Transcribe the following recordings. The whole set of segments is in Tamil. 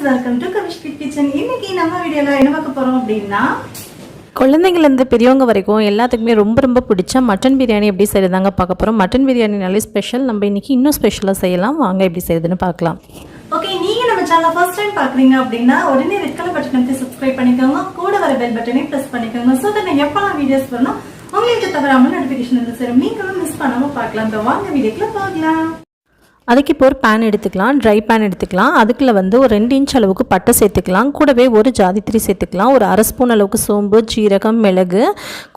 Welcome to கவிஷ்கி kitchen. இன்னைக்கு நம்ம வீடியோல என்ன பார்க்க போறோம் அப்படின்னா, குழந்தைங்கள்லேருந்து பெரியவங்க வரைக்கும் எல்லாத்துக்குமே ரொம்ப ரொம்ப பிடிச்ச மட்டன் பிரியாணி எப்படி செய்யறதாங்க பார்க்க போகிறோம். மட்டன் பிரியாணினாலே ஸ்பெஷல். நம்ம இன்றைக்கி இன்னும் ஸ்பெஷலாக செய்யலாம். வாங்க எப்படி செய்யுதுன்னு பார்க்கலாம். ஓகே, நீங்க நம்ம சேனலை ஃபர்ஸ்ட் டைம் பார்க்குறீங்க அப்படின்னா உடனே ரெட் கலர் பட்டனை சப்ஸ்கிரைப் பண்ணிக்கோங்க. கூட வர பெல் பட்டனை ப்ரெஸ் பண்ணிக்கோங்க. ஸோ தட் நான் எப்போலாம் வீடியோஸ் வரணும் உங்களுக்கு தவறாமல் நோட்டிஃபிகேஷன் வந்து சரி நீங்களும் மிஸ் பண்ணாமல் பார்க்கலாம். இப்போ வாங்க வீடியோக்குள்ள பார்க்கலாம். அதுக்கு இப்போ ஒரு பேன் எடுத்துக்கலாம், ட்ரை பேன் எடுத்துக்கலாம். அதுக்குள்ளே வந்து ஒரு 2 இன்ச் அளவுக்கு பட்டை சேர்த்துக்கலாம். கூடவே ஒரு ஜாதித்திரி சேர்த்துக்கலாம். ஒரு அரை ஸ்பூன் அளவுக்கு சோம்பு, ஜீரகம், மிளகு,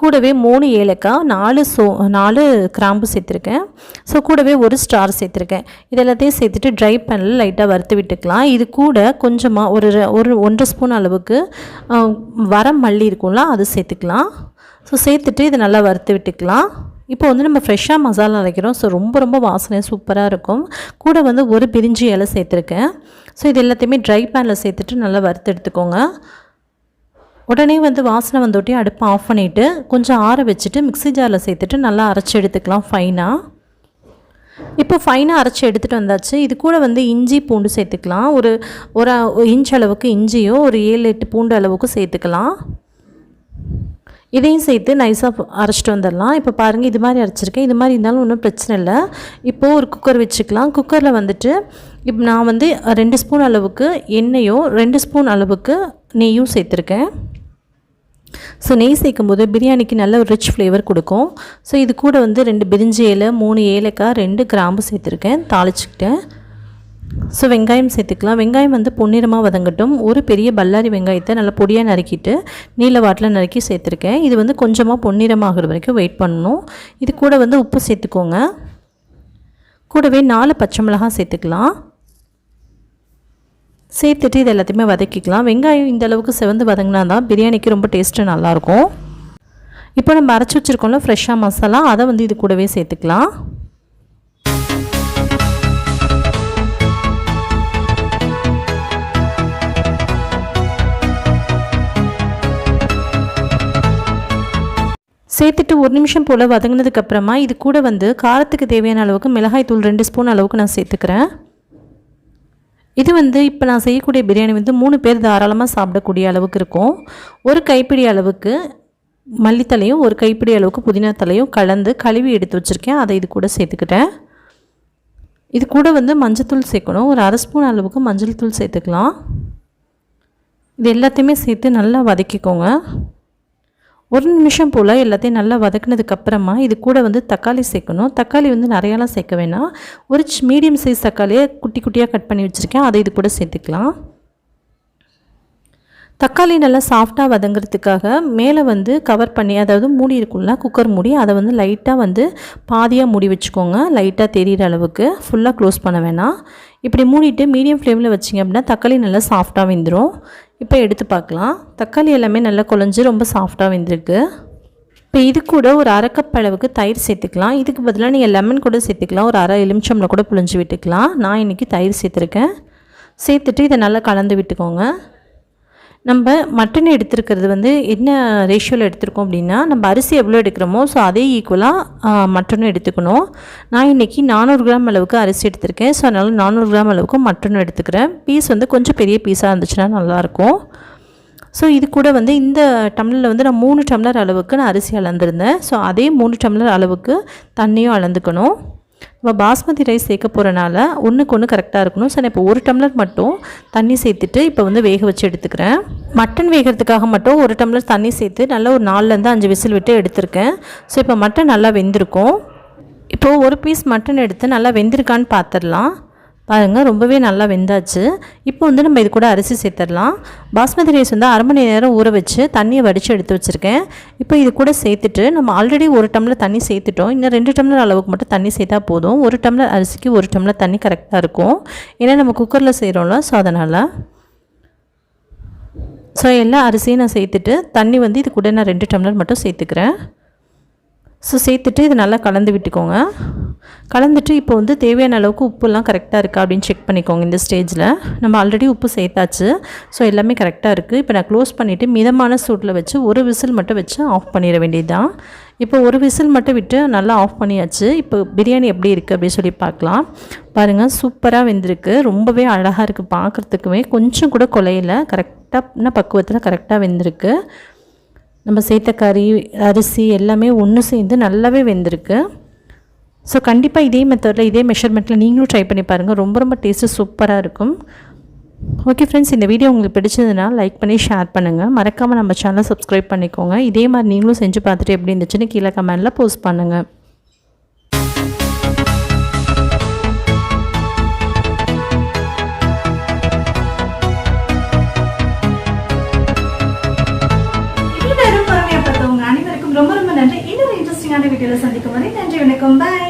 கூடவே 3 ஏலக்காய், 4 கிராம்பு சேர்த்துருக்கேன். ஸோ கூடவே ஒரு ஸ்டார் சேர்த்துருக்கேன். இதெல்லாத்தையும் சேர்த்துட்டு ட்ரை பேனில் லைட்டாக வறுத்து விட்டுக்கலாம். இது கூட கொஞ்சமாக ஒரு 1.5 ஸ்பூன் அளவுக்கு வர மல்லி இருக்கும்ல, அது சேர்த்துக்கலாம். ஸோ சேர்த்துட்டு இதை நல்லா வறுத்து விட்டுக்கலாம். இப்போ வந்து நம்ம ஃப்ரெஷ்ஷாக மசாலா அரைக்கிறோம். ஸோ ரொம்ப வாசனை சூப்பராக இருக்கும். கூட வந்து ஒரு பிரிஞ்சி இலை சேர்த்துருக்கேன். ஸோ இது எல்லாத்தையுமே ட்ரை பேனில் சேர்த்துட்டு நல்லா வறுத்து எடுத்துக்கோங்க. உடனே வந்து வாசனை வந்தோட்டி அடுப்பை ஆஃப் பண்ணிவிட்டு கொஞ்சம் ஆற வச்சுட்டு மிக்ஸி ஜாரில் சேர்த்துட்டு நல்லா அரைச்சி எடுத்துக்கலாம் ஃபைனாக. இப்போ ஃபைனாக அரைச்சி எடுத்துகிட்டு வந்தாச்சு. இது கூட வந்து இஞ்சி பூண்டு சேர்த்துக்கலாம். ஒரு இன்ச் அளவுக்கு இஞ்சியும் ஒரு 7-8 பூண்டு அளவுக்கு சேர்த்துக்கலாம். இதையும் சேர்த்து நைஸாக அரைச்சிட்டு வந்துடலாம். இப்போ பாருங்கள், இது மாதிரி அரைச்சிருக்கேன். இது மாதிரி இருந்தாலும் ஒன்றும் பிரச்சனை இல்லை. இப்போது ஒரு குக்கர் வச்சுக்கலாம். குக்கரில் வந்துட்டு இப்போ நான் வந்து 2 ஸ்பூன் அளவுக்கு எண்ணெயும் 2 ஸ்பூன் அளவுக்கு நெய்யும் சேர்த்துருக்கேன். ஸோ நெய் சேர்க்கும் போது பிரியாணிக்கு நல்ல ஒரு ரிச் ஃப்ளேவர் கொடுக்கும். ஸோ இது கூட வந்து 2 பிரிஞ்சி இலை, 3 ஏலக்காய், 2 கிராம்பு சேர்த்துருக்கேன். தாளிச்சுக்கிட்டேன். ஸோ வெங்காயம் சேர்த்துக்கலாம். வெங்காயம் வந்து பொன்னிறமாக வதங்கட்டும். ஒரு பெரிய பல்லாரி வெங்காயத்தை நல்லா பொடியாக நறுக்கிட்டு நீல வாட்டில் நறுக்கி சேர்த்துருக்கேன். இது வந்து கொஞ்சமாக பொன்னிறமாகிற வரைக்கும் வெயிட் பண்ணணும். இது கூட வந்து உப்பு சேர்த்துக்கோங்க. கூடவே 4 பச்சை மிளகாய் சேர்த்துக்கலாம். சேர்த்துட்டு இது எல்லாத்தையுமே வதக்கிக்கலாம். வெங்காயம் இந்த அளவுக்கு செவந்து வதங்கினா தான் பிரியாணிக்கு ரொம்ப டேஸ்ட்டு நல்லாயிருக்கும். இப்போ நம்ம அரைச்சி வச்சுருக்கோம்ல ஃப்ரெஷ்ஷாக மசாலா, அதை வந்து இது கூடவே சேர்த்துக்கலாம். சேர்த்துட்டு 1 நிமிஷம் போல் வதங்கினதுக்கப்புறமா இது கூட வந்து காரத்துக்கு தேவையான அளவுக்கு மிளகாய் தூள் 2 ஸ்பூன் அளவுக்கு நான் சேர்த்துக்கிறேன். இது வந்து இப்போ நான் செய்யக்கூடிய பிரியாணி வந்து 3 பேர் தாராளமாக சாப்பிடக்கூடிய அளவுக்கு இருக்கும். ஒரு கைப்பிடி அளவுக்கு மல்லித்தலையும் ஒரு கைப்பிடி அளவுக்கு புதினா தலையும் கலந்து கழுவி எடுத்து வச்சுருக்கேன். அதை இது கூட சேர்த்துக்கிட்டேன். இது கூட வந்து மஞ்சள் சேர்க்கணும். ஒரு அரை ஸ்பூன் அளவுக்கு மஞ்சள் தூள் சேர்த்துக்கலாம். இது எல்லாத்தையுமே சேர்த்து நல்லா வதக்கிக்கோங்க. 1 நிமிஷம் போல் எல்லாத்தையும் நல்லா வதக்கினதுக்கப்புறமா இது கூட வந்து தக்காளி சேர்க்கணும். தக்காளி வந்து நிறையாலாம் சேர்க்க வேணாம். ஒரு மீடியம் சைஸ் தக்காளியை குட்டி குட்டியாக கட் பண்ணி வச்சுருக்கேன். அதை இது கூட சேர்த்துக்கலாம். தக்காளி நல்லா சாஃப்டாக வதங்கிறதுக்காக மேலே வந்து கவர் பண்ணி, அதாவது மூடி இருக்கும்ல குக்கர் மூடி, அதை வந்து லைட்டாக வந்து பாதியாக மூடி வச்சுக்கோங்க. லைட்டாக தெரிகிற அளவுக்கு, ஃபுல்லாக க்ளோஸ் பண்ண வேணாம். இப்படி மூடிட்டு மீடியம் ஃப்ளேமில் வச்சிங்க அப்படின்னா தக்காளி நல்லா சாஃப்டாக வெந்துடும். இப்போ எடுத்து பார்க்கலாம். தக்காளி எல்லாமே நல்லா குழஞ்சி ரொம்ப சாஃப்டாக வெந்திருக்கு. இப்போ இது கூட ஒரு 1/2 கப் அளவுக்கு தயிர் சேர்த்துக்கலாம். இதுக்கு பதிலாக நீங்கள் லெமன் கூட சேர்த்துக்கலாம். ஒரு 1/2 எலுமிச்சம்பழம் கூட புழிஞ்சு விட்டுக்கலாம். நான் இன்றைக்கி தயிர் சேர்த்துருக்கேன். சேர்த்துட்டு இதை நல்லா கலந்து விட்டுக்கோங்க. நம்ம மட்டன் எடுத்துருக்கிறது வந்து என்ன ரேஷியோவில் எடுத்துருக்கோம் அப்படின்னா, நம்ம அரிசி எவ்வளோ எடுக்கிறோமோ ஸோ அதே ஈக்குவலாக மட்டனும் எடுத்துக்கணும். நான் இன்றைக்கி 400 கிராம் அளவுக்கு அரிசி எடுத்திருக்கேன். ஸோ அதனால் 400 கிராம் அளவுக்கு மட்டனும் எடுத்துக்கிறேன். பீஸ் வந்து கொஞ்சம் பெரிய பீஸாக இருந்துச்சுன்னா நல்லாயிருக்கும். ஸோ இது கூட வந்து இந்த டம்ளரில் வந்து நான் 3 டம்ளர் அளவுக்கு நான் அரிசி அளந்துருந்தேன். ஸோ அதே 3 டம்ளர் அளவுக்கு தண்ணியும் அளந்துக்கணும். நம்ம பாஸ்மதி ரைஸ் சேர்க்க போகிறனால ஒன்றுக்கு ஒன்று கரெக்டாக இருக்கணும். ஸோ நான் இப்போ 1 டம்ளர் மட்டும் தண்ணி சேர்த்துட்டு இப்போ வந்து வேக வச்சு எடுத்துக்கிறேன். மட்டன் வேகிறதுக்காக மட்டும் 1 டம்ளர் தண்ணி சேர்த்து நல்லா ஒரு 4லேருந்து 5 விசில் விட்டு எடுத்திருக்கேன். ஸோ இப்போ மட்டன் நல்லா வெந்திருக்கும். இப்போது ஒரு பீஸ் மட்டன் எடுத்து நல்லா வெந்திருக்கான்னு பார்த்துடலாம். பாருங்கள், ரொம்பவே நல்லா வெந்தாச்சு. இப்போ வந்து நம்ம இது கூட அரிசி சேர்த்துடலாம். பாஸ்மதி ரைஸ் வந்து 1/2 மணி நேரம் ஊற வச்சு தண்ணியை வடித்து எடுத்து வச்சுருக்கேன். இப்போ இது கூட சேர்த்துட்டு நம்ம ஆல்ரெடி 1 டம்ளர் தண்ணி சேர்த்துட்டோம். இன்னும் 2 டம்ளர் அளவுக்கு மட்டும் தண்ணி சேர்த்தா போதும். 1 டம்ளர் அரிசிக்கு 1 டம்ளர் தண்ணி கரெக்டாக இருக்கும். ஏன்னா நம்ம குக்கரில் செய்கிறோம்ல, ஸோ அதனால். ஸோ எல்லா அரிசியும் நான் சேர்த்துட்டு தண்ணி வந்து இது கூட நான் 2 டம்ளர் மட்டும் சேர்த்துக்கிறேன். ஸோ சேர்த்துட்டு இது நல்லா கலந்து விட்டுக்கோங்க. கலந்துட்டு இப்போ வந்து தேவையான அளவுக்கு உப்புலாம் கரெக்டாக இருக்கா அப்படின்னு செக் பண்ணிக்கோங்க. இந்த ஸ்டேஜில் நம்ம ஆல்ரெடி உப்பு சேர்த்தாச்சு. ஸோ எல்லாமே கரெக்டாக இருக்குது. இப்போ நான் க்ளோஸ் பண்ணிவிட்டு மிதமான சூட்டில் வச்சு ஒரு விசில் மட்டும் வச்சு ஆஃப் பண்ணிட வேண்டியது தான். இப்போ ஒரு விசில் மட்டும் விட்டு நல்லா ஆஃப் பண்ணியாச்சு. இப்போ பிரியாணி எப்படி இருக்குது அப்படின்னு சொல்லி பார்க்கலாம். பாருங்கள், சூப்பராக வெந்திருக்கு. ரொம்பவே அழகாக இருக்குது பார்க்குறதுக்குமே. கொஞ்சம் கூட குலையில, கரெக்டான பக்குவத்தில் கரெக்டாக வெந்திருக்கு. நம்ம சேர்த்த கறி, அரிசி எல்லாமே ஒன்று சேர்ந்து நல்லாவே வெந்திருக்கு. ஸோ கண்டிப்பாக இதே மெத்தடில், இதே மெஷர்மெண்ட்டில் நீங்களும் ட்ரை பண்ணி பாருங்கள். ரொம்ப ரொம்ப டேஸ்ட்டு சூப்பராக இருக்கும். ஓகே ஃப்ரெண்ட்ஸ், இந்த வீடியோ உங்களுக்கு பிடிச்சதுன்னா லைக் பண்ணி ஷேர் பண்ணுங்கள். மறக்காமல் நம்ம சேனலை சப்ஸ்கிரைப் பண்ணிக்கோங்க. இதே மாதிரி நீங்களும் செஞ்சு பார்த்துட்டு எப்படி இருந்துச்சுன்னு கீழே கமெண்டில் போஸ்ட் பண்ணுங்கள். அனைவருக்கும் ரொம்ப ரொம்ப நன்றி. இன்னொரு இன்ட்ரெஸ்டிங்கான வீடியோவில் சந்திக்கும் வரை நன்றி, வணக்கம், பாய்.